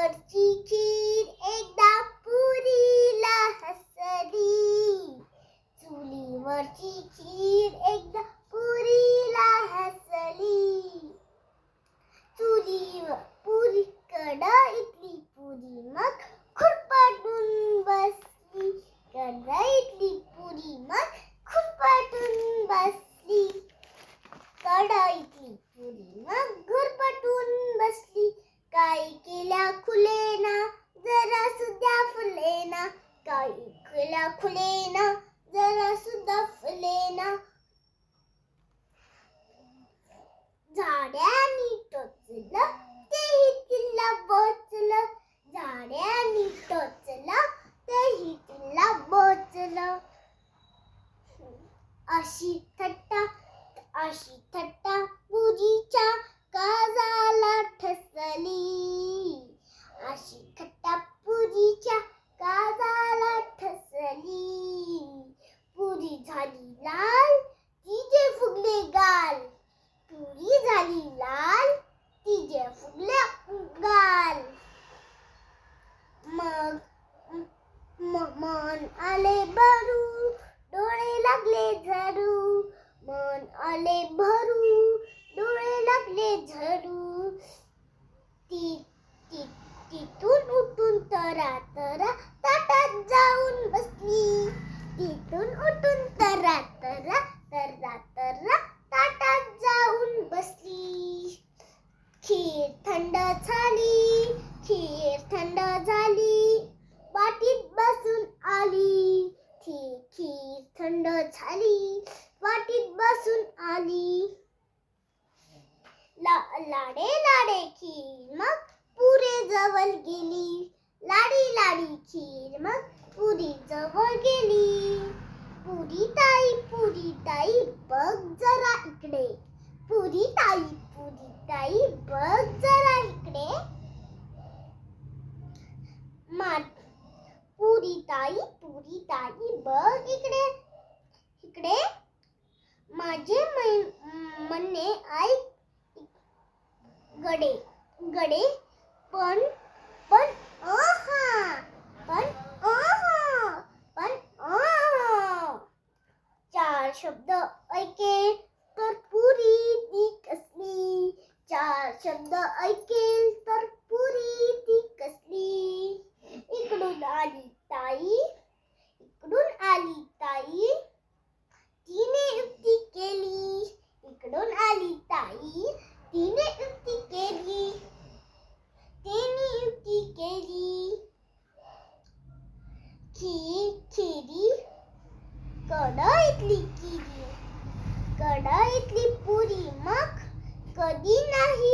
चुलीवरची खीर एकदा पुरीला हसली. चुलीवरची खीर एकदा पुरीला हसली. चुलीवर पुरी कढईतली पुरी मग खुरपाटून बसली. कढईतली पुरी मग खुरपाटून बसली. कढईतली पुरी मग खुरपाटून बसली. काही केल्या खुलेना जरा सुद्धा फुलेना. काही केल्या खुलेना जरा सुद्धा फुलेना. झाड्यानी टोचलं तेही तिला बोचलं. झाड्यानी टोचलं तेही तिला बोचलं. अशी थट्टा पुरीच्या काजाला ठसली. अशी थट्टा पुरीच्या काजाला ठसली. पुरी झाली लाल तिचे फुगले गाल. पुरी झाली लाल तिचे फुगले गाल. मग मन आले भरू डोळे लागले झरू. मन आले भरू डोळे लागले झरू. तिथून उठून तरा ताटात जाऊन बसली. तिथून उठून तरा ताटात जाऊन बसली. खीर थंड झाली. खीर थंड झाली. वाटीत बसून आली. खीर थंड झाली. वाटीत बसून आली. लाडे लाडे खीर मग पुरे जवळ गेली. लाडी खीर मग पुरी जवळ गेली. पुरी ताई बघ जरा इकडे. पुरी ताई बघ जरा इकडे. पुरी ताई बघ इकडे. माझे म्हणणे ऐक गडे. पण चार शब्द ऐकेल तर पुरी ती कसली. चार शब्द ऐकेल तर पुरी ती कसली. इकडून आली ताई. तिने युक्ती केली. इकडून आली ताई. तिने युक्ती केली. खिरी कढईतली पुरी मग कधी नाही